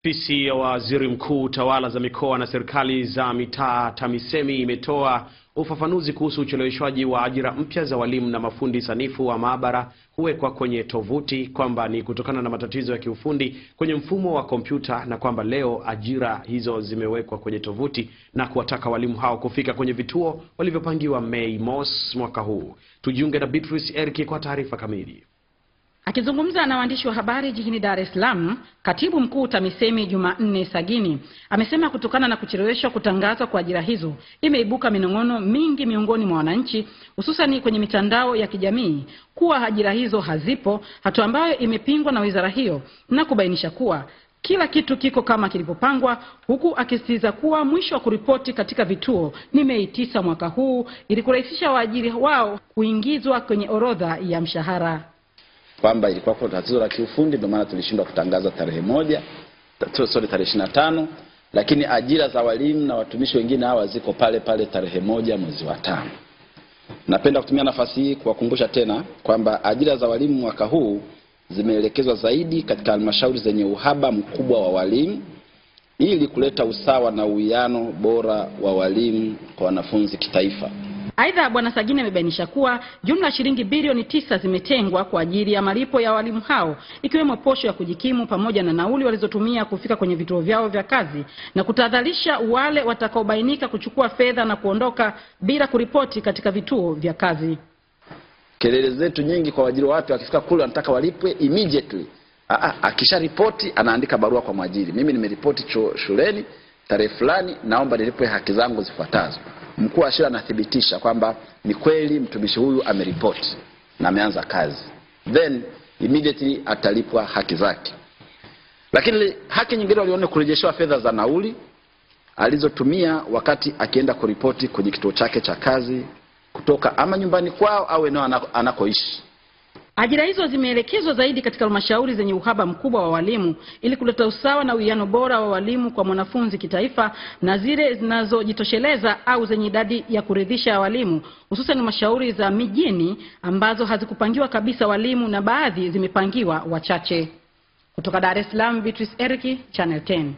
Ofisi ya Waziri Mkuu, Tawala za Mikoa na Serikali za Mitaa TAMISEMI imetoa ufafanuzi kuhusu ucheleweshwaji wa ajira mpya za walimu na mafundi sanifu wa maabara huwekwa kwenye tovuti, kwamba ni kutokana na matatizo ya kiufundi kwenye mfumo wa kompyuta, na kwamba leo ajira hizo zimewekwa kwenye tovuti na kuwataka walimu hao kufika kwenye vituo walivyopangiwa Mei Mosi mwaka huu. Tujiunge na Beatrice Erki kwa taarifa kamili. Akizungumza na waandishi wa habari jijini Dar es Salaam, Katibu Mkuu TAMISEMI Jumanne Sagini amesema kutokana na kucheleweshwa kutangazwa kwa ajira hizo imeibuka minong'ono mingi miongoni mwa wananchi, hususan kwenye mitandao ya kijamii, kuwa ajira hizo hazipo, hatua ambayo imepingwa na wizara hiyo, na kubainisha kuwa kila kitu kiko kama kilivyopangwa, huku akisisitiza kuwa mwisho wa kuripoti katika vituo ni Mei 9 mwaka huu ili kurahisisha waajiri wao kuingizwa kwenye orodha ya mshahara. Kwamba ilikuwa kwa tatizo la kiufundi, ndio maana tulishindwa kutangaza tarehe 25, lakini ajira za walimu na watumishi wengine hawa ziko pale pale tarehe 1 mwezi wa 5. Napenda kutumia nafasi hii kuwakumbusha tena kwamba ajira za walimu mwaka huu zimeelekezwa zaidi katika halmashauri zenye uhaba mkubwa wa walimu ili kuleta usawa na uwiano bora wa walimu kwa wanafunzi kitaifa. Aidha, Bwana Sagini amebainisha kuwa jumla shilingi bilioni 9 zimetengwa kwa ajili ya malipo ya walimu hao, ikiwemo posho ya kujikimu pamoja na nauli walizotumia kufika kwenye vituo vyao vya kazi, na kutahadharisha wale watakaobainika kuchukua fedha na kuondoka bila kuripoti katika vituo vya kazi. Kelele zetu nyingi kwa waajiri watu, akifika kule anataka walipwe immediately. Akisha ripoti anaandika barua kwa mwajiri: mimi nimeripoti shuleni tarehe fulani, naomba nilipwe haki zangu zifuatazo. Mkuu wa shule anathibitisha kwamba ni kweli mtumishi huyu ameripoti na ameanza kazi, then immediately atalipwa haki zake. Lakini haki nyingine walione kurejeshewa fedha za nauli alizotumia wakati akienda kuripoti kwenye kituo chake cha kazi kutoka ama nyumbani kwao au eneo anakoishi. Ajira hizo zimeelekezwa zaidi katika halmashauri zenye uhaba mkubwa wa walimu ili kuleta usawa na uwiano bora wa walimu kwa mwanafunzi kitaifa, na zile zinazojitosheleza au zenye idadi ya kuridhisha ya walimu, hususan halmashauri za mijini ambazo hazikupangiwa kabisa walimu na baadhi zimepangiwa wachache. Kutoka Dar es Salaam, Beatrice Erki, Channel 10.